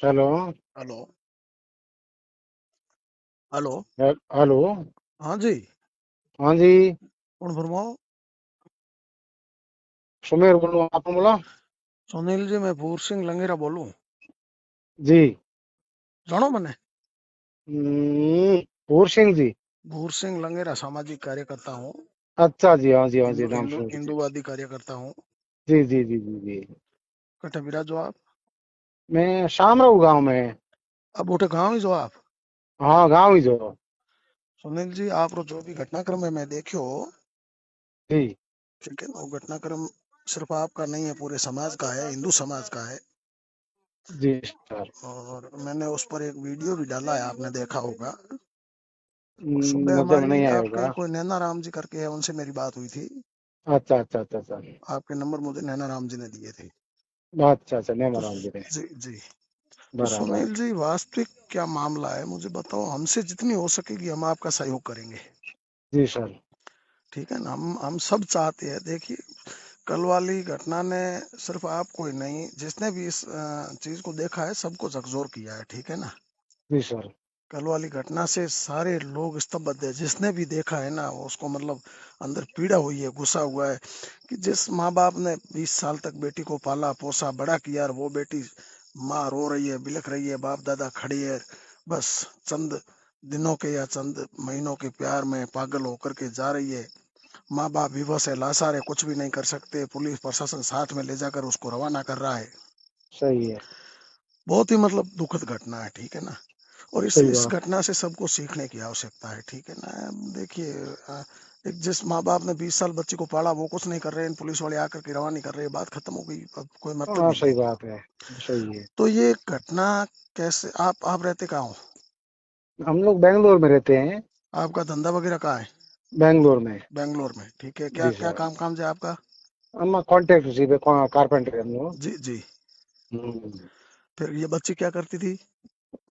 Hello. Hello. Hello. Hello. हाँ जी। हाँ जी। कौन फरमाओ। सुमेर बोलो, आप बोला। सुनील जी, मैं भूर सिंह लंगेरा बोलूं। जी। जानो मने। पूर सिंह जी। भूर सिंह लंगेरा सामाजिक कार्यकर्ता हूँ। अच्छा जी, हाँ जी, हाँ जी, हिंदू नाम हिंदू सुन जी। हिंदूवादी कार्यकर्ता हूँ। जी जी जी जी जी। कटे बिराजो आप। मैं शामराव गांव में। अब उठे गाँव ही जो आप। हाँ, गांव ही जो। सुनील जी, आप रो जो भी घटनाक्रम है मैं देखियो। जी ठीक है ना, वो घटनाक्रम सिर्फ आपका नहीं है, पूरे समाज का है, हिंदू समाज का है। जी सर। और मैंने उस पर एक वीडियो भी डाला है, आपने देखा होगा। सुबह नजर में हमारी नहीं आया आपके होगा। कोई नैना राम जी करके है, उनसे मेरी बात हुई थी। अच्छा अच्छा अच्छा अच्छा। आपके नंबर मुझे नैना राम जी ने दिए थे। अच्छा अच्छा, नहीं तो मराम जी ने। जी जी। तो बराबर। सुनील जी, वास्तविक क्या मामला है मुझे बताओ, हमसे जितनी हो सकेगी हम आपका सहयोग करेंगे। जी सर। ठीक है ना, हम सब चाहते हैं। देखिए, कल वाली घटना ने सिर्फ आपको ही नहीं, जिसने भी इस चीज को देखा है सबको झकझोर किया है। ठीक है ना। जी सर। कल वाली घटना से सारे लोग स्तब्ध है, जिसने भी देखा है ना उसको मतलब अंदर पीड़ा हुई है, गुस्सा हुआ है कि जिस माँ बाप ने 20 साल तक बेटी को पाला पोसा बड़ा किया, और वो बेटी माँ रो रही है, बिलख रही है, बाप दादा खड़ी है, बस चंद दिनों के या चंद महीनों के प्यार में पागल होकर के जा रही है। माँ बाप विवश है, लाचार है, कुछ भी नहीं कर सकते, पुलिस प्रशासन साथ में ले जाकर उसको रवाना कर रहा है। सही है। बहुत ही मतलब दुखद घटना है। ठीक है ना। और इस सही इस बात। घटना से सबको सीखने की आवश्यकता है। ठीक है ना। देखिए, एक जिस माँ बाप ने 20 साल बच्चे को पाला वो कुछ नहीं कर रहे हैं, पुलिस वाले आकर के रवानी कर रहे हैं, बात खत्म हो गई, अब कोई मतलब हाँ, ही सही नहीं। बात है। सही है। तो ये घटना कैसे, आप रहते कहाँ हो। हम लोग बेंगलोर में रहते हैं। आपका धंधा वगैरह कहाँ है। बेंगलोर में। बेंगलोर में। ठीक है, क्या जी क्या सर। काम है आपका। हम कॉन्ट्रैक्ट उसी पे कारपेंटर हम लोग। जी जी। हम्म। फिर ये बच्ची क्या करती थी।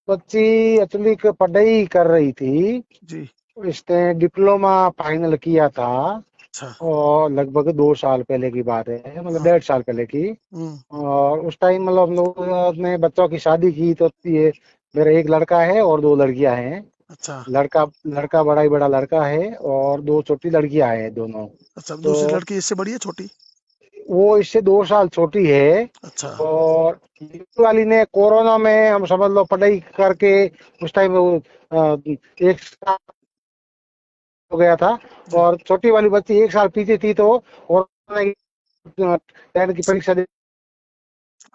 बच्ची एक्चुअली पढ़ाई कर रही थी। जी। इसने डिप्लोमा फाइनल किया था। अच्छा। और लगभग 2 साल पहले की बात है, मतलब हाँ। 1.5 साल पहले की। हम्म। और उस टाइम मतलब हम लोग ने बच्चों की शादी की, तो ये मेरा एक लड़का है और 2 लड़कियां हैं। अच्छा। लड़का लड़का बड़ा ही बड़ा लड़का है, और 2 छोटी लड़कियां हैं दोनों। अच्छा, दूसरी तो लड़की इससे बड़ी है छोटी। वो इससे 2 साल छोटी है। अच्छा। और ये वाली ने कोरोना में, हम समझ लो, पढ़ाई करके उस टाइम एक साल हो गया था। जी। और छोटी वाली बच्ची 1 साल पीछे थी, तो कोरोना की 10th की परीक्षा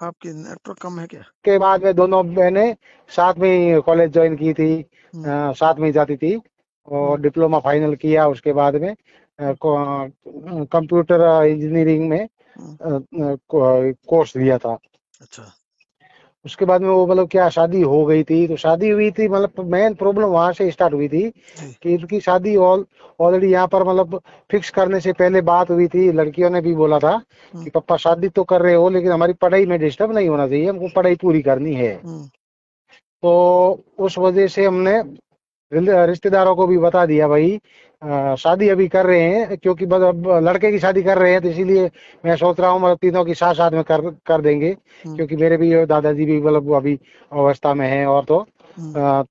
आपकी नेटवर्क कम है क्या। के बाद में दोनों बहनें साथ में ही कॉलेज ज्वाइन की थी। हम्म। साथ में ही जाती थी। हम्म। और डिप्लोमा फाइनल किया उसके बाद में हम्म। कंप्यूटर इंजीनियरिंग में हम्म। कोर्स लिया था। अच्छा। उसके बाद में वो मतलब क्या, शादी हो गई थी, तो शादी हुई थी, मतलब मेन प्रॉब्लम वहां से स्टार्ट हुई थी जी। कि इनकी शादी ऑलरेडी यहाँ पर मतलब फिक्स करने से पहले बात हुई थी। लड़कियों ने भी बोला था हम्म। कि पापा शादी तो कर रहे हो, लेकिन हमारी पढ़ाई में डिस्टर्ब नहीं होना चाहिए, हमको पढ़ाई पूरी करनी है। हम्म। तो उस वजह से हमने रिश्तेदारों को भी बता दिया, भाई शादी अभी कर रहे हैं, क्योंकि बस अब लड़के की शादी कर रहे हैं, तो इसीलिए मैं सोच रहा हूँ मतलब तीनों की साथ साथ में कर देंगे। हम्म। क्योंकि मेरे भी दादाजी भी मतलब वो अभी अवस्था में हैं, और तो हम्म। अ,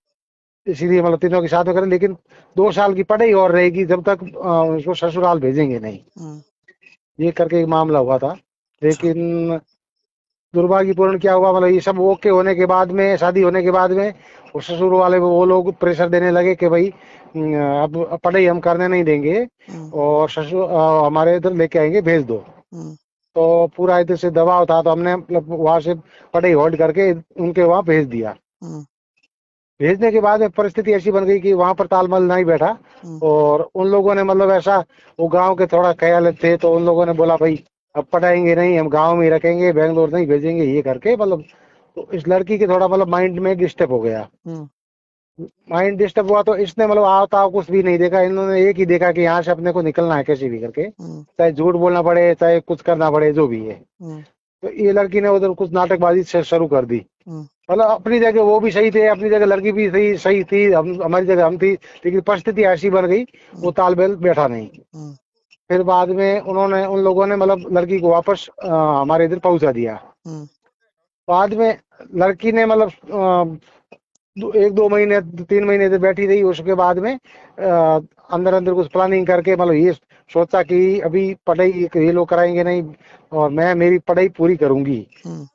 इसीलिए मतलब तीनों के साथ में करें, लेकिन 2 साल की पढ़ाई और रहेगी जब तक उसको ससुराल भेजेंगे नहीं। हम्म। ये करके एक मामला हुआ था। अच्छा। लेकिन दुर्भाग्यपूर्ण क्या हुआ, मतलब ये सब ओके होने के बाद में, शादी होने के बाद में वो ससुर वाले वो लोग प्रेशर देने लगे कि भाई अब पढ़ाई हम करने नहीं देंगे, हम्म। और ससुर हमारे इधर लेके आएंगे, भेज दो। हम्म। तो पूरा इधर से दबाव था, तो हमने मतलब वहां से पढ़ाई होल्ड करके उनके वहां भेज दिया। हम्म। भेजने के बाद में परिस्थिति ऐसी बन गई कि वहां पर तालमेल नहीं बैठा। हम्म। और उन लोगों ने मतलब ऐसा, वो गांव के थोड़ा ख्याल थे, तो उन लोगों ने बोला, भाई अब पढ़ाएंगे नहीं, हम गांव में ही रखेंगे, बेंगलोर नहीं भेजेंगे, ये करके मतलब। तो इस लड़की के थोड़ा मतलब माइंड में डिस्टर्ब हो गया। हम्म। माइंड डिस्टर्ब हुआ, तो इसने मतलब आता कुछ भी नहीं देखा, इन्होंने एक ही देखा कि यहाँ से अपने को निकलना है कैसे भी करके, हम्म। चाहे झूठ बोलना पड़े, चाहे कुछ करना पड़े, जो भी है। हम्म। तो ये लड़की ने उधर कुछ नाटकबाजी से शुरू कर दी। हम्म। मतलब अपनी जगह वो भी सही थे, अपनी जगह लड़की भी सही सही थी, हम हमारी जगह हम थी, लेकिन परिस्थिति ऐसी बन गई, वो हम्म। तालमेल बैठा नहीं। हम्म। फिर बाद में उन लोगों ने मतलब लड़की को वापस हमारे इधर पहुंचा दिया। हम्म। बाद में लड़की ने मतलब 1-2 महीने 3 महीने से बैठी रही। उसके बाद में अंदर अंदर कुछ प्लानिंग करके मतलब ये सोचा कि अभी पढ़ाई ये लोग कराएंगे नहीं और मैं मेरी पढ़ाई पूरी करूंगी। हम्म,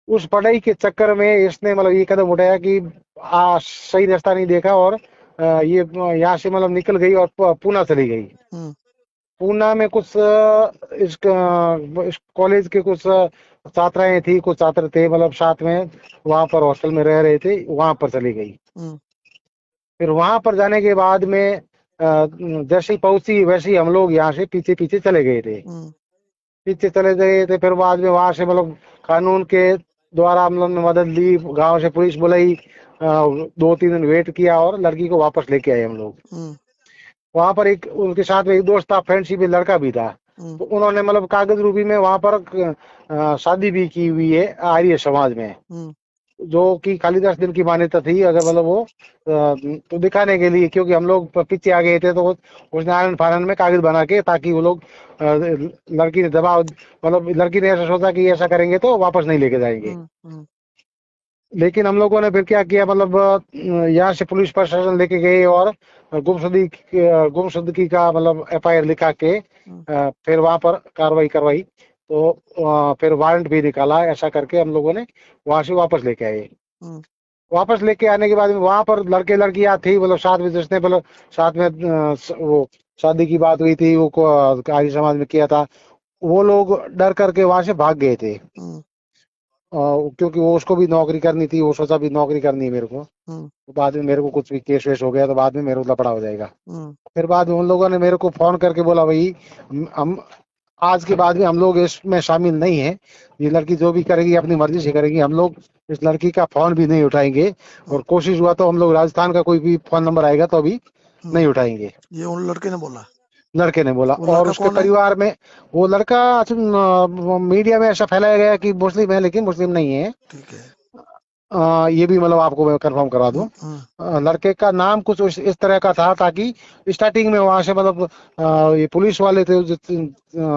उस पढ़ाई के चक्कर में इसने मतलब ये कदम उठाया कि सही रास्ता नहीं देखा और ये यहाँ से मतलब निकल गई और पूना चली गई। हम्म, पूना में कुछ इस कॉलेज के कुछ छात्राएं थी, कुछ छात्र थे मतलब साथ में, वहां पर हॉस्टल में रह रहे थे, वहां पर चली गई। हम्म, फिर वहां पर जाने के बाद में जैसे ही पहुंची वैसे ही हम लोग यहाँ से पीछे पीछे चले गए थे। हम्म, पीछे चले गए थे, फिर बाद में वहां से मतलब कानून के द्वारा हम लोग ने मदद ली, गांव से पुलिस बुलाई, 2-3 दिन वेट किया और लड़की को वापस लेके आए हम लोग। हम्म, वहां पर एक उनके साथ में एक दोस्त था, फ्रेंडशिप में लड़का भी था। हम्म, तो उन्होंने मतलब कागज रूपी में वहां पर शादी भी की हुई है आर्य समाज में, हम्म, जो कि खाली 10 दिन की मान्यता थी। अगर मतलब वो तो दिखाने के लिए, क्योंकि हम लोग पीछे आ गए थे, तो उसने आनंद फानन में कागज बना के, ताकि वो लोग लड़की ने दबाव मतलब लड़की ने ऐसा सोचा कि ऐसा करेंगे तो वापस नहीं लेके जाएंगे। हम्म, लेकिन हम लोगों ने फिर क्या किया, मतलब यहाँ से पुलिस प्रशासन लेके गए और गुमशुदगी का मतलब FIR लिखा के हम्म, फिर वहां पर कार्रवाई करवाई। तो फिर वारंट भी निकाला। ऐसा करके हम लोगों ने वहां से वापस लेके आए। हम्म, वापस लेके आने के बाद में वहां पर लड़के लड़कियां थी, मतलब साथ में जिसने मतलब साथ में वो शादी की बात हुई थी, वो आर्य समाज में किया था, वो लोग डर करके वहां से भाग गए थे। हम्म, क्योंकि वो उसको भी नौकरी करनी थी, वो सोचा भी नौकरी करनी है मेरे को, हम्म, तो बाद में मेरे को कुछ भी केस वेस हो गया तो बाद में मेरे को लफड़ा हो जाएगा। हम्म, फिर बाद में उन लोगों ने मेरे को फोन करके बोला, भाई हम आज के बाद में हम लोग इसमें शामिल नहीं है। ये लड़की जो भी करेगी अपनी मर्जी से करेगी, हम लोग इस लड़की का फोन भी नहीं उठाएंगे, और कोशिश हुआ तो हम लोग राजस्थान का कोई भी फोन नंबर आएगा तो अभी हम्म। नहीं उठाएंगे। ये उन लड़के ने बोला? लड़के ने बोला। वो और लड़का उसके कौन है? परिवार में वो लड़का मीडिया में ऐसा फैलाया गया कि मुस्लिम है, लेकिन मुस्लिम नहीं है। ठीक है। ये भी मतलब आपको मैं कंफर्म करा दूं। हम्म, लड़के का नाम कुछ इस तरह का था, ताकि स्टार्टिंग में वहां से मतलब ये पुलिस वाले थे जो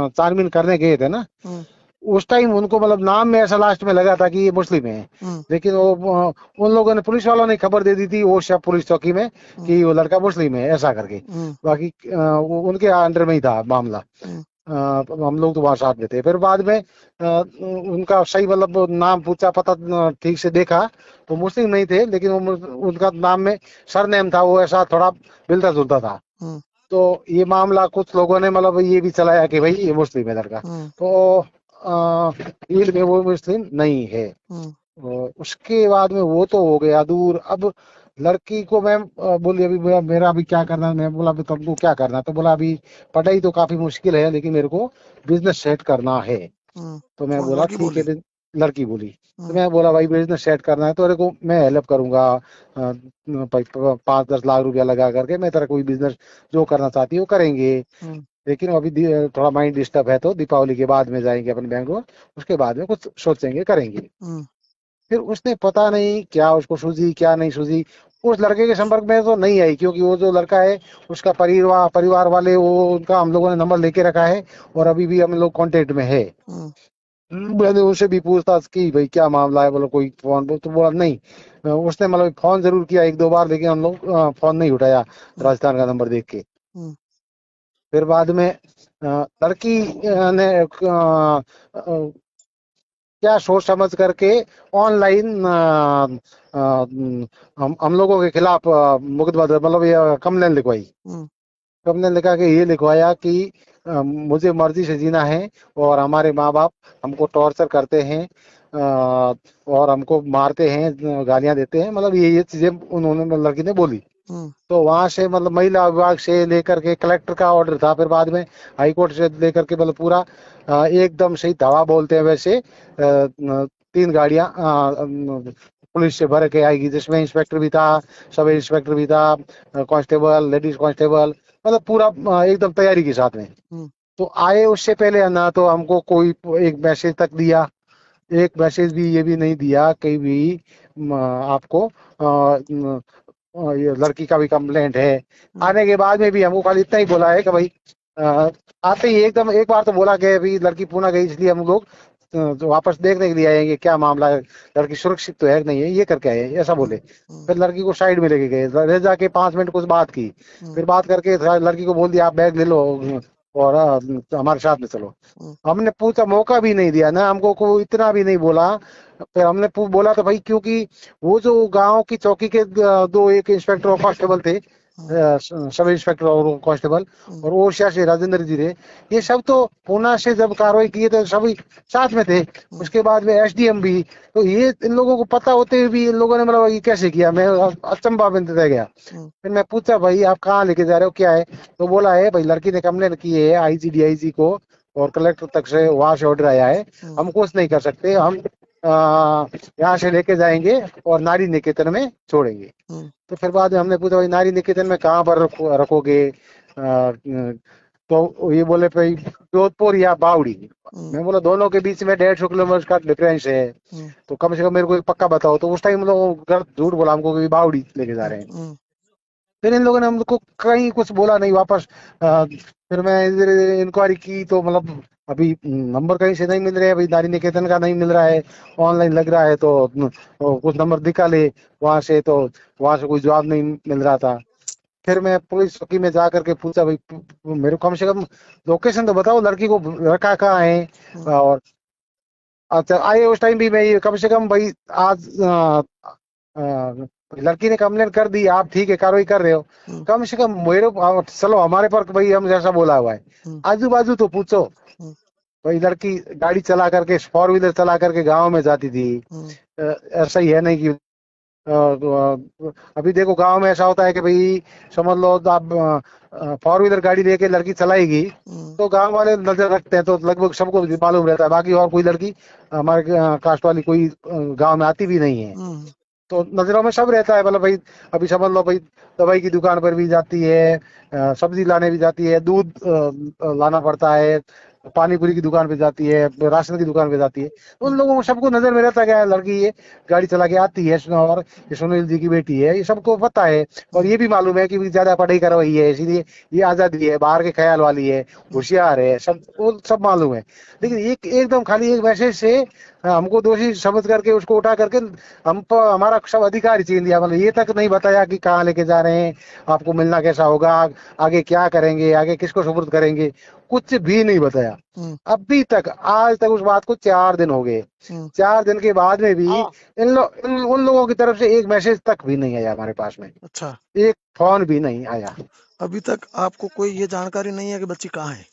छानबीन करने गए थे ना, हम्म, उस टाइम उनको मतलब नाम में ऐसा लास्ट में लगा था कि ये मुस्लिम है। हम्म, लेकिन वो उन लोगों ने, पुलिस वालों ने खबर दे दी थी वो सब पुलिस चौकी में हम्म, कि वो लड़का मुस्लिम है, ऐसा करके। हम्म, बाकी वो उनके अंडर में ही था मामला। हम्म, हम लोग तो वहां साथ में थे। फिर बाद में उनका सही मतलब नाम पूछा, पता ठीक से देखा तो मुस्लिम नहीं थे, लेकिन वो उनका नाम में सरनेम था वो ऐसा थोड़ा मिलता जुलता था। हम्म, तो ये मामला कुछ लोगों ने मतलब ये भी चलाया कि भाई ये मुस्लिम है लड़का। हम्म, तो ईद में वो मुस्लिम नहीं है। हम्म, उसके बाद में वो तो हो गया दूर। अब लड़की को मैं बोली, अभी मेरा अभी क्या करना है। मैं बोला अभी तुमको क्या करना है, तो बोला अभी पढ़ाई तो काफी मुश्किल है, लेकिन मेरे को बिजनेस सेट करना है। तो मैं कौन बोला लड़की ठीक है। बोली? लड़की बोली। तो हम्म, मैं बोला भाई बिजनेस सेट करना है तो तेरे को मैं हेल्प करूंगा, 5-10 लाख रुपया लगा करके मैं तेरा कोई बिजनेस जो करना चाहती है वो करेंगे। हम्म, लेकिन अभी थोड़ा माइंड डिस्टर्ब है, तो दीपावली के बाद में जाएंगे अपन बैंगलोर, उसके बाद में कुछ सोचेंगे करेंगे। हम्म, फिर उसने पता नहीं क्या उसको सूझी क्या नहीं सूझी, उस लड़के के संपर्क में तो नहीं आई, क्योंकि वो जो लड़का है उसका परिवार वाले वो उनका हम लोगों ने नंबर लेके रखा है और अभी भी हम लोग कांटेक्ट में है। हम्म, मैंने उनसे भी पूछताछ की, भाई क्या मामला है, बोलो कोई फोन, तो बोला नहीं। उसने मतलब फोन जरूर किया 1-2 बार, लेकिन हम लोग फोन नहीं उठाया हम्म, राजस्थान का नंबर देख के। हम्म, फिर बाद में लड़की ने क्या सोच समझ करके ऑनलाइन हम लोगों के खिलाफ मुकदमा मतलब ये कंप्लेन लिखवाई। हम्म, कंप्लेन लिखा के ये लिखवाया कि मुझे मर्जी से जीना है और हमारे माँ बाप हमको टॉर्चर करते हैं, और हमको मारते हैं, गालियां देते हैं, मतलब ये चीजें उन्होंने मतलब लड़की ने बोली। हम्म, तो वहां से मतलब महिला विभाग से लेकर के कलेक्टर का ऑर्डर था, फिर बाद में हाई कोर्ट से लेकर के मतलब पूरा एकदम सही धावा बोलते हैं वैसे 3 गाड़ियां पुलिस से भर के आएगी, जिसमें इंस्पेक्टर भी था, सब इंस्पेक्टर भी था, कांस्टेबल, लेडीज कांस्टेबल, मतलब पूरा एकदम तैयारी के साथ में। हम्म, तो आए उससे पहले ना तो हमको कोई एक मैसेज तक दिया, एक मैसेज भी ये भी नहीं दिया कहीं भी आपको ये लड़की का भी कंप्लेंट है। हम्म, आने के बाद में भी हमको खाली इतना ही बोला है कि भाई अ, आते ही एकदम एक बार तो बोला कि अभी लड़की पूना गई इसलिए हम लोग तो वापस देखने के लिए आएंगे क्या मामला है, लड़की सुरक्षित तो है कि नहीं है, ये करके आए ऐसा बोले। हम्म, फिर लड़की को साइड में लेके गए, ले जाके 5 मिनट कुछ बात की। हम्म, फिर बात करके लड़की को बोल दिया आप बैग ले लो और हमारे साथ में चलो। हम्म, हमने पूछा, मौका भी नहीं दिया ना हमको, को इतना भी नहीं बोला। फिर हमने बोला तो भाई, क्योंकि वो जो गांव की चौकी के दो, एक इंस्पेक्टर और कांस्टेबल थे, हम्म, सब इंस्पेक्टर और कांस्टेबल, हम्म, और ओरछा से राजेंद्र जी थे, ये सब तो पूना से जब कार्रवाई किए थे सभी साथ में थे। हम्म, उसके बाद में एसडीएम भी, तो ये इन लोगों को पता होते हुए भी इन लोगों ने मतलब ये कैसे किया, मैं अचंभा में रह गया। हम्म, फिर मैं पूछा भाई आप कहाँ लेके जा रहे हो, क्या है? तो बोला है भाई लड़की ने कंप्लेन की है आईजी डीआईजी को, और कलेक्टर तक से वहां से ऑर्डर आया है, हम्म, हम कुछ नहीं कर सकते, हम यहाँ से लेके जाएंगे और नारी निकेतन में छोड़ेंगे। हम्म, तो फिर बाद में हमने पूछा भाई नारी निकेतन में कहाँ पर रखोगे? तो ये बोले भाई जोधपुर या बावड़ी। हम्म, मैं बोला दोनों के बीच में 150 किलोमीटर का डिफरेंस है, हम्म, तो कम से कम मेरे को एक पक्का बताओ। तो उस टाइम लोग गलत झूठ बोला हमको कि बावड़ी लेके जा रहे हैं। हम्म, फिर इन लोगों ने हमको कहीं कुछ बोला नहीं वापस। फिर मैं इधर इंक्वायरी की तो मतलब अभी नंबर कहीं से नहीं मिल रहे हैं, अभी नारी निकेतन का नहीं मिल रहा है, ऑनलाइन लग रहा है तो कुछ नंबर निकाले वहां से, तो वहां से कोई जवाब नहीं मिल रहा था। फिर मैं पुलिस चौकी में जा करके पूछा भाई मेरे को कम से कम लोकेशन तो बताओ, लड़की को रखा कहाँ है? हम्म, और अच्छा आए उस टाइम भी मैं ये कम से कम भाई आज लड़की ने कंप्लेन कर दी, आप ठीक है कार्रवाई कर रहे हो, हम्म, कम से कम मेरे चलो हमारे पर भाई हम जैसा बोला हुआ है, हम्म, आजू बाजू तो पूछो। हम्म, भाई लड़की गाड़ी चला करके, 4 व्हीलर चला करके गांव में जाती थी। हम्म, ऐसा ही है नहीं कि अभी देखो गांव में ऐसा होता है कि भाई समझ लो तो आप 4 व्हीलर गाड़ी लेके लड़की चलाएगी, हम्म, तो गांव वाले नजर रखते हैं, तो लगभग सबको मालूम रहता है, बाकी और कोई लड़की हमारे कास्ट वाली कोई गांव में आती भी नहीं है। हम्म, तो नजरों में सब रहता है, मतलब भाई अभी समझ लो भाई दवाई की दुकान पर भी जाती है, सब्जी लाने भी जाती है, दूध लाना पड़ता है, पानी पूरी की दुकान पे जाती है, राशन की दुकान पे जाती है, तो उन लोगों को सबको नजर में रहता है क्या लड़की ये गाड़ी चला के आती है, और ये सुनील जी की बेटी है, ये सबको पता है। और हम्म, ये भी मालूम है कि ज्यादा पढ़ाई करवाई है, इसीलिए ये आजादी है, बाहर के ख्याल वाली है, हम्म, होशियार है, सब वो सब मालूम है। लेकिन एक एकदम खाली एक मैसेज से हमको दोषी समझ करके उसको उठा करके हम पर हमारा सब अधिकार छीन लिया, मतलब ये तक नहीं बताया कि कहाँ लेके जा रहे हैं, आपको मिलना कैसा होगा, आगे क्या करेंगे, आगे किसको सुपुर्द करेंगे, कुछ भी नहीं बताया। हम्म, अभी तक आज तक उस बात को 4 दिन हो गए, हम्म, 4 दिन के बाद में भी उन लोगों की तरफ से एक मैसेज तक भी नहीं आया हमारे पास में, अच्छा। एक फोन भी नहीं आया। अभी तक आपको कोई ये जानकारी नहीं है कि बच्ची कहाँ है?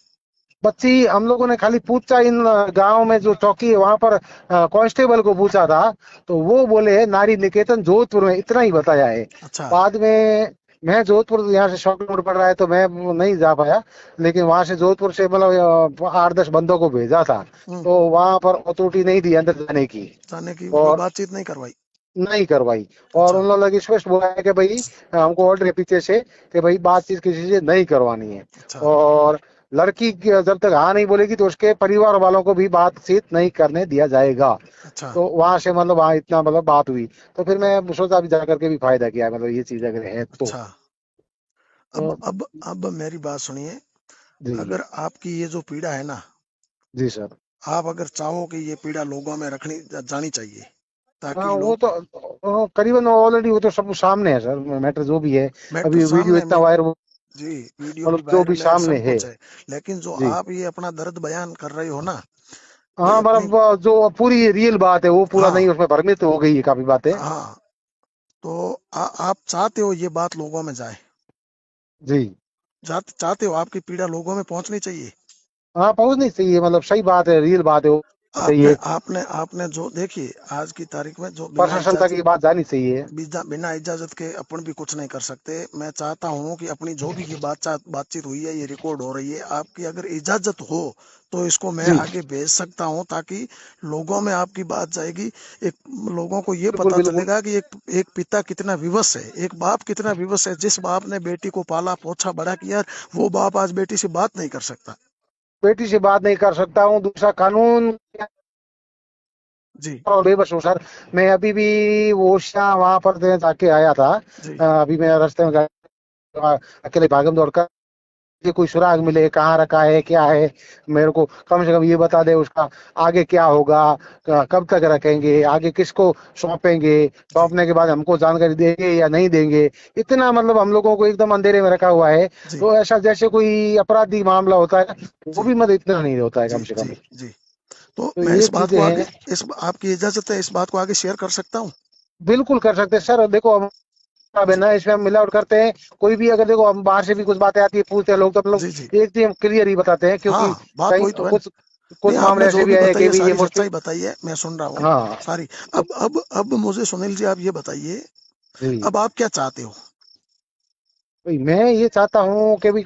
बच्ची हम लोगों ने खाली पूछा, इन गांव में जो चौकी है वहां पर कांस्टेबल को पूछा था, तो वो बोले नारी निकेतन जोधपुर में, इतना ही बताया है। अच्छा। बाद में मैं जोधपुर यहाँ से 100 किलोमीटर पड़ रहा है तो मैं नहीं जा पाया, लेकिन वहां से जोधपुर से मतलब 8-10 बंदों को भेजा था, हम्म, तो वहां पर अथॉरिटी नहीं दी अंदर जाने की, जाने की कोई और बातचीत नहीं करवाई? नहीं करवाई। और अच्छा। उन लोगों ने स्पष्ट बोला है कि भाई हमको ऑर्डर है पीछे से कि भाई बातचीत किसी से नहीं करवानी है, अच्छा। और लड़की जब तक हाँ नहीं बोलेगी तो उसके परिवार वालों को भी बातचीत नहीं करने दिया जाएगा। अच्छा। तो वहां से मतलब वहां इतना मतलब बात हुई। तो फिर मैं सोचा अभी जाकर के भी फायदा किया, मतलब ये चीज अगर है तो। अच्छा। अब तो अब अब मेरी बात सुनिए। जी अगर आपकी ये जो पीड़ा है ना, जी सर। आप अगर चाहो कि ये पीड़ा लोगों में रखनी जानी चाहिए, ताकि हाँ वो लोग। तो करीबन ऑलरेडी वो तो सब सामने है सर, मैटर जो भी है, मैटर अभी वीडियो सामने इतना में। वायरल, जी, वीडियो भी मतलब जो भी वायरल है, सामने सब है। कुछ है। लेकिन जो जी आप ये अपना दर्द बयान कर रहे हो ना, ये हाँ, अपनी। मतलब जो पूरी रियल बात है वो पूरा हाँ। नहीं, उसमें भ्रमित हो गई है काफी बातें। हाँ। तो आप चाहते हो ये बात लोगों में जाए? जी चाहते हो आपकी पीड़ा लोगों में पहुंचनी चाहिए? हाँ, पहुंचनी चाहिए, मतलब सही बात है, रियल बात है, वो आपने चाहिए, आपने आपने जो देखिए, आज की तारीख में जो बिना प्रशासन तक इजाजत, ये बात जानी चाहिए। बिना इजाजत के अपन भी कुछ नहीं कर सकते। मैं चाहता हूं कि अपनी जो भी ये बातचीत हुई है, ये रिकॉर्ड हो रही है, आपकी अगर इजाजत हो तो इसको मैं जी आगे भेज सकता हूं, ताकि लोगों में आपकी बात जाएगी। एक लोगों को ये बिल्कुल पता बिल्कुल। चलेगा कि एक पिता कितना विवश है, एक बाप कितना विवश है। जिस बाप ने बेटी को पाला पोछा बड़ा किया, वो बाप आज बेटी से बात नहीं कर सकता। बेटी से बात नहीं कर सकता हूँ, दूसरा कानून जी। और बेबस हूँ सर। मैं अभी भी वो शाह वहां पर जाके आया था, जी। अभी मैं रास्ते में अकेले भागम दौड़ कर ये कोई सुराग मिले, कहाँ रखा है, क्या है, मेरे को कम से कम ये बता दे उसका आगे क्या होगा, कब तक रखेंगे, आगे किसको सौंपेंगे, जी सौंपने के बाद हमको जानकारी देंगे या नहीं देंगे। इतना मतलब हम लोगों को एकदम अंधेरे में रखा हुआ है। जी तो ऐसा जैसे कोई अपराधी मामला होता है, वो जी भी मतलब इतना नहीं होता है जी कम से जी कम। जी। तो तो मैं ये इस बात चीजें को आगे, हैं। इस आपकी इजाजत है, इस बात को आगे शेयर कर सकता हूँ? बिल्कुल कर सकते हैं सर। देखो हम अब है जी ना, इसमें हम मिलावट करते हैं। कोई भी अगर देखो हम बाहर से भी कुछ बातें आती है, पूछते हैं लोग, तो हम लोग जी जी। एकदम क्लियर ही बताते हैं, क्योंकि हाँ, बात कहीं वही तो है ना। कुछ नहीं, कुछ मामले आपने ऐसे जो भी भी आए हैं बताई कि है भी ये सारी मुस्लिम। सच्चाई बताई है, मैं सुन रहा हूँ हाँ। सारी। तो अब मुझे सुनील जी आप ये बताइए, जी अब आप क्या चाहते हो? भाई, मैं ये चाहता हूँ कि भी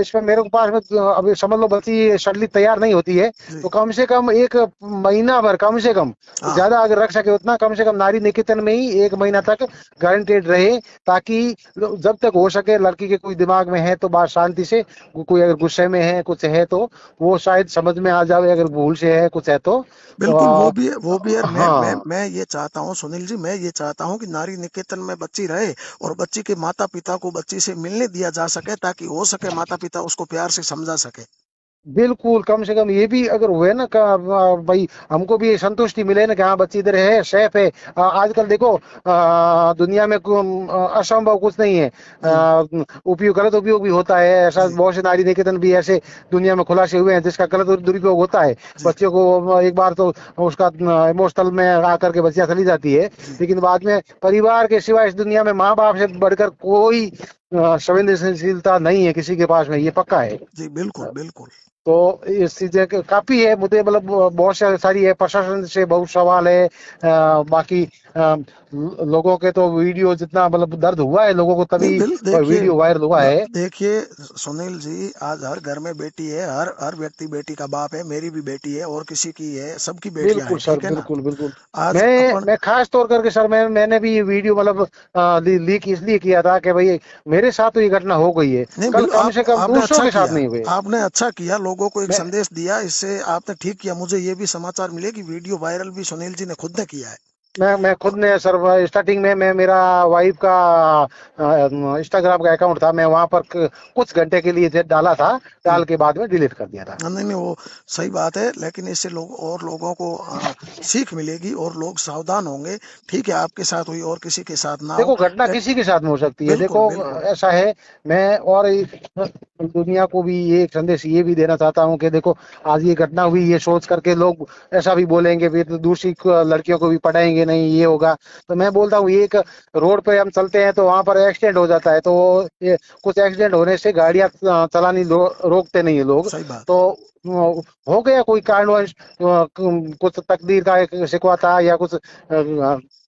इसमें मेरे को पास में अभी समझ लो बच्ची सडली तैयार नहीं होती है, जी तो कम से कम एक महीना भर, कम से कम हाँ ज्यादा अगर रख सके उतना, कम से कम नारी निकेतन में ही एक महीना तक गारंटेड रहे, ताकि जब तक हो सके लड़की के कोई दिमाग में है तो बात शांति से, कोई अगर गुस्से में है कुछ है तो वो शायद समझ में आ जाए, अगर भूल से है कुछ है तो बिल्कुल, वो भी है, वो भी है। हाँ। मैं ये चाहता हूँ सुनील जी, मैं ये चाहता हूँ कि नारी निकेतन में बच्ची रहे और बच्ची के माता पिता को बच्ची से मिलने दिया जा सके, ताकि हो सके माता पिता उसको प्यार से समझा सके। बिल्कुल, कम से कम ये भी अगर हुए ना का भाई, हमको भी संतुष्टि मिले ना कि हाँ बच्ची इधर है, सेफ है। आजकल देखो दुनिया में असंभव कुछ नहीं है। हम्म। उपयोग, गलत उपयोग भी होता है, ऐसा जी बहुत से नारी निकेतन भी ऐसे दुनिया में खुलासे हुए हैं जिसका गलत दुरुपयोग होता है। जी बच्चों को एक बार तो उसका इमोशनल में आकर के बच्चियां चली जाती है, जी लेकिन बाद में परिवार के सिवा इस दुनिया में माँ बाप से बढ़कर कोई संवेदनशीलता नहीं है किसी के पास में, ये पक्का है। जी। बिल्कुल बिल्कुल। तो इस चीजें काफी है मुद्दे, मतलब बहुत सारी है, प्रशासन से बहुत सवाल है। बाकी लोगों के तो वीडियो जितना मतलब दर्द हुआ है लोगों को, नहीं तभी देखिए, वीडियो वायरल हुआ है। देखिए सुनील जी, आज हर घर में बेटी है, हर हर व्यक्ति बेटी का बाप है, मेरी भी बेटी है और किसी की है, सबकी बेटियां बिल्कुल हैं, सर, ठीक है ना? बिल्कुल बिल्कुल। आज मैं अपन, मैं खास तौर करके सर, मैंने भी ये वीडियो मतलब लीक इसलिए किया था कि भाई मेरे साथ तो ये घटना हो गई है, नहीं कल कम आप, से कम आपने दूसरों अच्छा के साथ किया, नहीं हुए। आपने अच्छा किया, लोगों को एक मैं संदेश दिया, इससे आपने ठीक किया। मुझे ये भी समाचार मिले कि वीडियो वायरल भी सुनील जी ने खुद ने किया है। मैं खुद और ने सर स्टार्टिंग में मैं मेरा वाइफ का इंस्टाग्राम का अकाउंट था, मैं वहां पर कुछ घंटे के लिए डाला था, डाल के बाद में डिलीट कर दिया था। नहीं नहीं, वो सही बात है, लेकिन इससे लोग और लोगों को सीख मिलेगी और लोग सावधान होंगे। ठीक है, आपके साथ हुई और किसी के साथ ना हो। देखो घटना ले, किसी के साथ में हो सकती है, देखो बिल्कुल बिल्कुल। ऐसा है। मैं और दुनिया को भी ये एक संदेश ये भी देना चाहता हूँ कि देखो आज ये घटना हुई, ये सोच करके लोग ऐसा भी बोलेंगे, फिर तो दूसरी लड़कियों को भी पढ़ाएंगे नहीं, ये होगा। तो मैं बोलता हूँ, एक रोड पे हम चलते हैं तो वहां पर एक्सीडेंट हो जाता है, तो ये कुछ एक्सीडेंट होने से गाड़ियां चलानी रोकते नहीं है लोग। सही बात तो है। हो गया कोई कारणवश, कुछ तकदीर का एक शिकवा था, या कुछ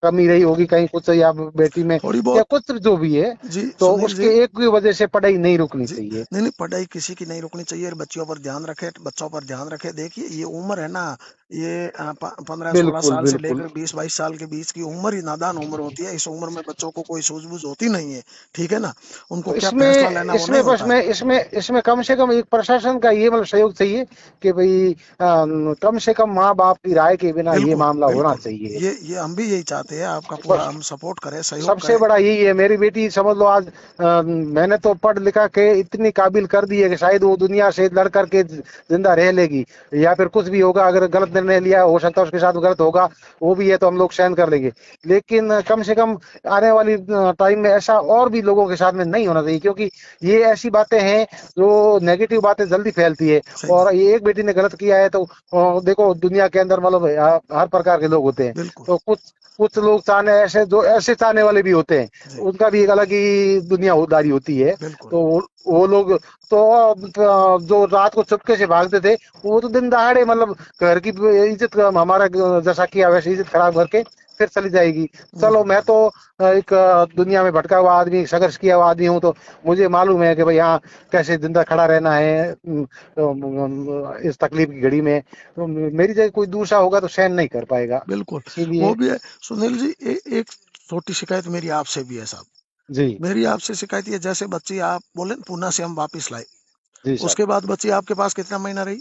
कमी रही होगी कहीं कुछ, या बेटी में, थोड़ी या बहुत। कुछ जो भी है, जी तो सुनील उसके जी। एक की वजह से पढ़ाई नहीं रुकनी जी चाहिए। नहीं नहीं, पढ़ाई किसी की नहीं रुकनी चाहिए, बच्चियों पर ध्यान रखे, बच्चों पर ध्यान रखे। देखिए ये उम्र है ना, ये 15-16 बिल्कुल साल से बिल्कुल। लेकर 20-22 साल के बीच की उम्र ही नादान उम्र होती है। इस उम्र में बच्चों को कोई सूझबूझ होती नहीं है, ठीक है ना? उनको तो क्या फैसला इसमें लेना वो नहीं इसमें बस होता है। मैं इसमें कम से कम एक प्रशासन का ये मतलब सहयोग चाहिए कि भाई कम से कम माँ बाप की राय के बिना ये बिल्कुल मामला होना बिल्कुल। चाहिए। ये हम भी यही चाहते हैं, आपका पूरा बस हम सपोर्ट करें, सहयोग सबसे करें। बड़ा यही है, मेरी बेटी समझ लो आज मैंने तो पढ़ लिखा के इतनी काबिल कर दी है कि शायद वो दुनिया से लड़ करके जिंदा रह लेगी, या फिर कुछ भी होगा, अगर गलत निर्णय लिया हो सकता है उसके साथ गलत होगा, वो भी है तो हम लोग सहन कर लेंगे। लेकिन कम से कम आने वाली टाइम में ऐसा और भी लोगों के साथ में नहीं होना चाहिए, क्योंकि ये ऐसी बातें हैं जो नेगेटिव बातें जल्दी फैलती है। सही बात। और ये एक बेटी ने गलत किया है तो देखो दुनिया के अंदर मतलब हर प्रकार के लोग होते हैं। बिल्कुल। तो कुछ कुछ लोग चाहने ऐसे, जो ऐसे चाहने वाले भी होते हैं, जी उनका भी एक अलग ही दुनियादारी होती है। बिल्कुल तो वो लोग तो जो रात को चुपके से भागते थे, वो तो दिन दहाड़े मतलब घर की इज्जत हमारा जैसा किया वैसे इज्जत खराब करके फिर चली जाएगी। चलो मैं तो एक दुनिया में भटका हुआ आदमी, संघर्ष किया हुआ आदमी हूँ, तो मुझे मालूम है कि भाई यहाँ कैसे जिंदा खड़ा रहना है इस तकलीफ की घड़ी में। तो मेरी जगह कोई दूसरा होगा तो सहन नहीं कर पाएगा। बिल्कुल। वो इसीलिए भी है सुनील जी। एक छोटी शिकायत मेरी आपसे भी है साहब। जी मेरी आपसे शिकायत ये, जैसे बच्ची आप बोले न, पूना से हम वापस लाए, जी सर। उसके बाद बच्ची आपके पास कितना महीना रही?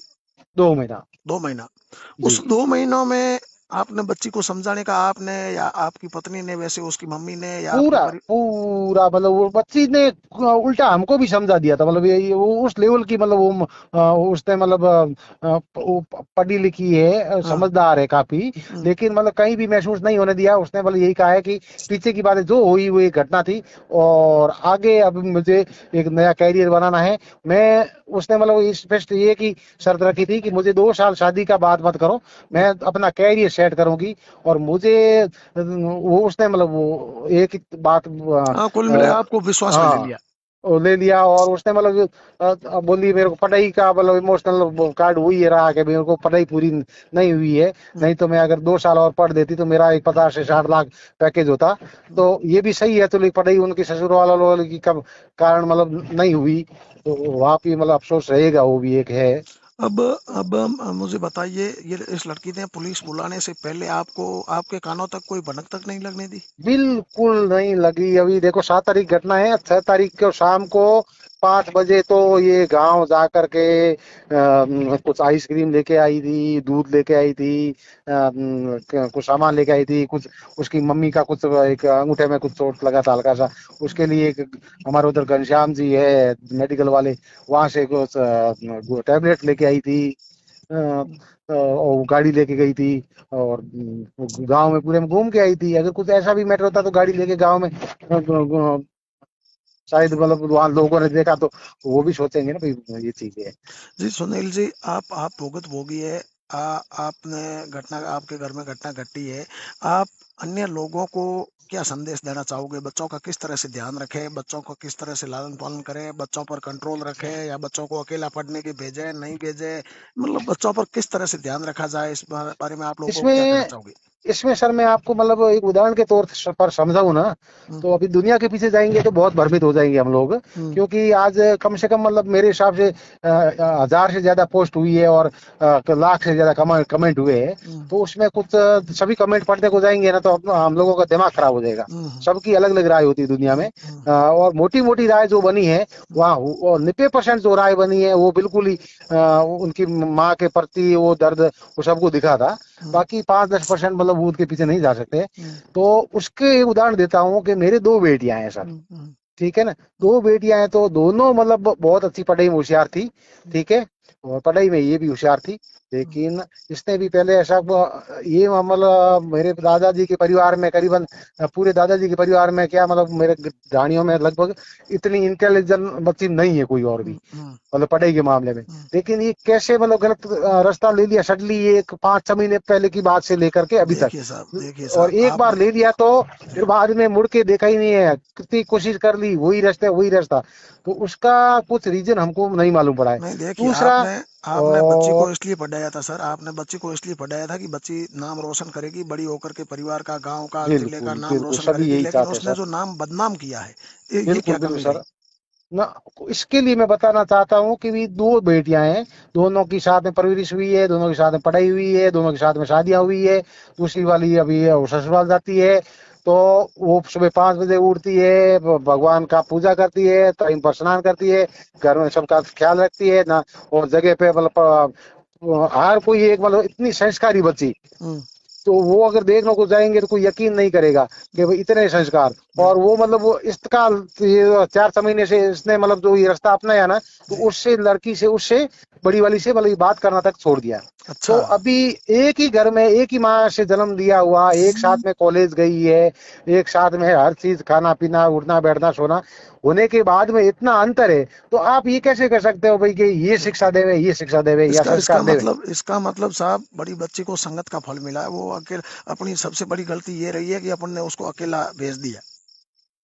2 महीना। 2 महीना। जी उस 2 महीनों में आपने बच्ची को समझाने का, आपने या आपकी पत्नी ने, वैसे उसकी मम्मी ने या आपके पूरा पूरा मतलब वो बच्ची ने उल्टा हमको भी समझा दिया था, मतलब ये वो उस लेवल की, मतलब वो उसने मतलब वो पढ़ी लिखी है, हाँ। समझदार है काफी। हम्म। लेकिन मतलब कहीं भी महसूस नहीं होने दिया उसने, मतलब यही कहा है कि पीछे की बातें जो हुई वो एक घटना थी, और आगे अब मुझे एक नया कैरियर बनाना है। मैं उसने मतलब स्पष्ट ये की शर्त रखी थी कि मुझे 2 साल शादी का बात मत करो, मैं अपना कैरियर सेट करूंगी। और मुझे वो उसने मतलब वो एक ही बात हाँ, कुल मिले आपको विश्वास में ले हाँ लिया। वो ले लिया। और उसने मतलब बोली मेरे को पढ़ाई का मतलब इमोशनल कार्ड हुई है रहा कि मेरे को पढ़ाई पूरी नहीं हुई है, हम्म। नहीं तो मैं अगर 2 साल और पढ़ देती तो मेरा एक 50 से 60 लाख पैकेज होता। हम्म। तो ये भी सही है, तो लेकिन पढ़ाई उनके ससुर वालों की कब कारण मतलब नहीं हुई, तो वहाँ पे मतलब अफसोस रहेगा, वो भी एक है। अब मुझे बताइए, ये इस लड़की ने पुलिस बुलाने से पहले आपको, आपके कानों तक कोई भनक तक नहीं लगने दी? बिल्कुल नहीं लगी। अभी देखो 7 तारीख घटना है, 6 तारीख को शाम को 5 बजे तो ये गांव जा करके कुछ आइसक्रीम लेके आई थी, दूध लेके आई थी, कुछ सामान लेके आई थी, कुछ उसकी मम्मी का कुछ एक अंगूठे में कुछ चोट लगा था हल्का सा, उसके लिए एक हमारे उधर घनश्याम जी है मेडिकल वाले, वहां से कुछ टैबलेट लेके आई थी। और गाड़ी लेके गई थी, और गांव में पूरे में घूम के आई थी। अगर कुछ ऐसा भी मैटर होता तो गाड़ी लेके गांव में शायद मतलब वहां लोगों ने देखा तो वो भी सोचेंगे ना भाई ये चीज है। जी सुनील जी, आप भुगत भोगी है। आपने घटना, आपके घर में घटना घटी है। आप अन्य लोगों को क्या संदेश देना चाहोगे? बच्चों का किस तरह से ध्यान रखें, बच्चों को किस तरह से लालन पालन करें, बच्चों पर कंट्रोल रखें या बच्चों को अकेला पढ़ने के भेजें, नहीं भेजें? मतलब बच्चों पर किस तरह से ध्यान रखा जाए, इस बारे में आप लोगों को क्या कहना इसमें चाहोगे? इसमें सर मैं आपको मतलब एक उदाहरण के तौर पर समझाऊं ना, हम्म। तो अभी दुनिया के पीछे जाएंगे तो बहुत भ्रमित हो जाएंगे हम लोग। हम्म। क्योंकि आज कम से कम मतलब मेरे हिसाब से 1000 से ज्यादा पोस्ट हुई है, और लाख से ज्यादा कमेंट हुए हैं। हम्म। तो उसमें कुछ सभी कमेंट पढ़ने को जाएंगे ना तो हम लोगों का दिमाग खराब हो जाएगा। हम्म। सबकी अलग अलग राय होती है दुनिया में। हम्म। और मोटी मोटी राय जो बनी है हम्म। वहाँ, और 90% जो राय बनी है वो बिल्कुल ही उनकी माँ के प्रति वो दर्द वो सबको दिखा था। हम्म। बाकी 5-10% मतलब वो उसके पीछे नहीं जा सकते। हम्म। तो उसके एक उदाहरण देता हूँ कि मेरे 2 बेटियां हैं सर। हम्म। हम्म। ठीक है ना, 2 बेटियां हैं तो दोनों मतलब बहुत अच्छी पढ़ाई में होशियार थी। ठीक है, और पढ़ाई में ये भी होशियार थी। लेकिन इसने भी पहले ऐसा ये मतलब मेरे दादाजी के परिवार में करीबन पूरे दादाजी के परिवार में क्या मतलब मेरे रानियों में लगभग इतनी इंटेलिजेंट बच्ची नहीं है कोई और भी, हम्म। हम्म। मतलब पढ़ाई के मामले में। हम्म। लेकिन ये कैसे मतलब गलत रास्ता ले लिया सडनली, ये एक 5-6 महीने पहले की बात से लेकर के अभी तक। देखिए और साहब, एक बार आपने, ले लिया तो फिर बाद में मुड़ के देखा ही नहीं है, कितनी कोशिश कर ली वही रास्ता वही रास्ता। तो उसका कुछ रीजन हमको नहीं मालूम पड़ा है। नहीं देखिए, दूसरा आपने आपने बच्ची को और इसलिए पढ़ाया था सर, आपने बच्ची को इसलिए पढ़ाया था कि बच्ची नाम रोशन करेगी, बड़ी होकर के परिवार का, गांव का, जिले का बिल्कुल नाम बिल्कुल रोशन सभी करेगी। यही लेकिन चाहते हैं उसने सर। जो नाम बदनाम किया है, ये बिल्कुल क्या बिल्कुल कमी सर। रही? ना इसके लिए मैं बताना चाहता हूँ कि भी 2 बेटियां हैं, दोनों की साथ में परवरिश हुई है, दोनों के साथ में पढ़ाई हुई है, दोनों के साथ में शादियां हुई है। दूसरी वाली अभी वो ससुराल जाती है। तो वो सुबह 5 बजे उठती है, भगवान का पूजा करती है, टाइम पर स्नान करती है, घर में सबका ख्याल रखती है ना। और जगह पे मतलब हर कोई एक मतलब इतनी संस्कारी बच्ची, हम्म। तो वो अगर देखने को जाएंगे तो कोई यकीन नहीं करेगा कि भाई इतने संस्कार। और बिल्कुल। वो मतलब वो इस्तकाल ये 4 6 महीने से इसने मतलब जो ये रास्ता अपनाया ना, तो जी। उससे लड़की से उससे बड़ी वाली से मतलब ये बात करना तक छोड़ दिया। तो अच्छा। अभी एक ही घर में एक ही माँ से जन्म दिया हुआ, एक साथ में कॉलेज गई है, एक साथ में हर चीज खाना पीना उठना बैठना सोना होने के बाद में इतना अंतर है। तो आप ये कैसे कर सकते हो भाई कि ये शिक्षा बिल्कुल। देवे ये शिक्षा देवे या संस्कार देवे। इसका मतलब साहब, बड़ी बच्ची को संगत का फल मिला है। वो अकेले, अपनी सबसे बड़ी गलती ये रही है कि अपन ने उसको अकेला भेज दिया।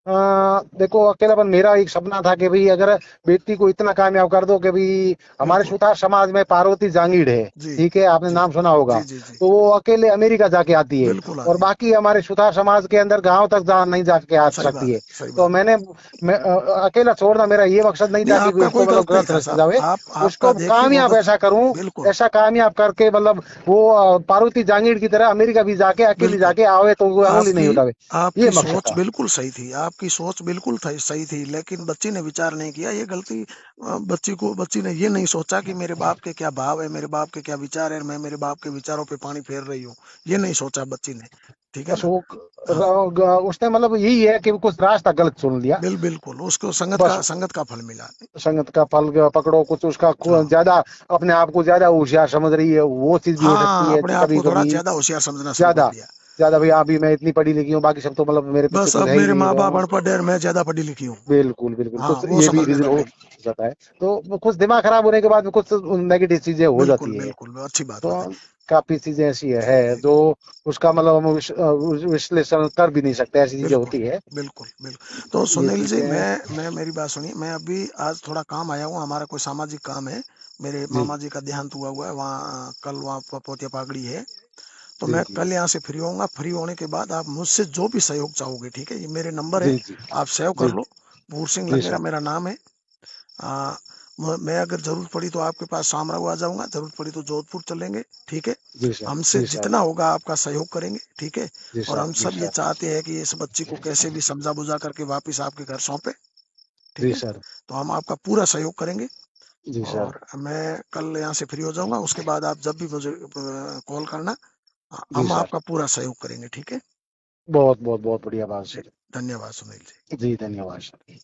देखो अकेलापन मेरा एक सपना था कि भाई अगर बेटी को इतना कामयाब कर दो कि भाई हमारे बिल्कुल। सुतार समाज में पार्वती जांगीड़ है। जी। ठीक है, आपने जी। नाम सुना होगा। जी। जी। जी। तो वो अकेले अमेरिका जाके आती है, बिल्कुल और आती है। बाकी हमारे सुतार समाज के अंदर गांव तक जा नहीं जाके आ सही सकती बात है। है, सही तो बात। अकेला छोड़ना मेरा ये मकसद नहीं नहीं, था कि भाई आपका उसको कोई मतलब गलत नहीं गलत था रास्ते साहब। जावे। आप उसको आपका देखिए वो कामयाब ऐसा करूं, बिल्कुल। ऐसा कामयाब करके मतलब वो पार्वती जांगीड़ की तरह अमेरिका भी जाके अकेली बिल्कुल। जाके आवे तो वो अंगुली नहीं आपकी उठावे। ये आपकी मकसद सोच था। बिल्कुल सही थी। आपकी सोच बिल्कुल सही थी, लेकिन बच्ची ने विचार नहीं किया। ये गलती बच्ची ने ये नहीं सोचा कि मेरे बाप के क्या भाव है, मेरे बाप के क्या विचार है, मैं मेरे बाप के विचारों पे पानी फेर रही हूँ। ये नहीं सोचा बच्ची ने, ठीक है बस ना। वो हाँ, उसने मतलब यही है कि कुछ रास्ता गलत चुन लिया। बिल्कुल उसको बस संगत का फल मिला। संगत का फल पकड़ो, कुछ उसका हाँ ज्यादा अपने आप को ज्यादा होशियार समझ रही है, वो चीज भी हो सकती हाँ, है अपने आप कभी को थोड़ा कभी। ज्यादा होशियार समझना शुरू कर ज्यादा दिया। ज्यादा भाई, हाँ भी मैं इतनी पढ़ी लिखी हूँ, बाकी सब तो मतलब मेरे पीछे बस कुछ अब है ही मेरे नहीं माँ बाप तो। अनपढ़ है और मैं ज्यादा पढ़ी लिखी हूँ। बिल्कुल बिल्कुल, हाँ, कुछ वो ये भी समझने रीजन लग हो गई। जाता है। तो कुछ दिमाग खराब होने के बाद में कुछ नेगेटिव चीजें हो बिल्कुल जाती है। बिल्कुल, अच्छी बात तो बताई। काफी चीजें ऐसी है जो उसका मतलब हम विश्लेषण कर भी नहीं सकते, ऐसी चीजें बिल्कुल होती है। बिल्कुल बिल्कुल। तो ये सुनील जी, चीजें। मैं मेरी बात सुनिए, मैं अभी आज थोड़ा काम आया हूँ, हमारा कोई सामाजिक काम है। मेरे जी मामा जी का देहांत हुआ है वहाँ, कल वहाँ पोतिया पागड़ी है। तो जी मैं जी कल यहाँ से फ्री होऊंगा। फ्री होने के बाद आप मुझसे जो भी सहयोग चाहोगे, ठीक है, ये मेरे नंबर है, जी जी आप सेव जी कर लो। पूर सिंह जी लगेगा सर। मेरा नाम है। आ, मैं अगर जरूरत पड़ी तो आपके पास शामराव आ जाऊंगा, जरूरत पड़ी तो जोधपुर चलेंगे, ठीक है। जी सर। हमसे जी सर। जितना होगा आपका सहयोग करेंगे, ठीक है। जी और सर। हम जी सब ये सर। चाहते हैं कि इस बच्ची को कैसे भी समझा बुझा करके वापस आपके घर सौंपे, ठीक जी है। सर। तो हम आपका पूरा सहयोग करेंगे। जी सर। और मैं कल यहाँ से फ्री हो जाऊंगा, उसके बाद आप जब भी मुझे कॉल करना, जी हम सर। आपका पूरा सहयोग करेंगे, ठीक है। बहुत बहुत बहुत बढ़िया बात जी, सर। धन्यवाद सुनील जी। जी धन्यवाद सर।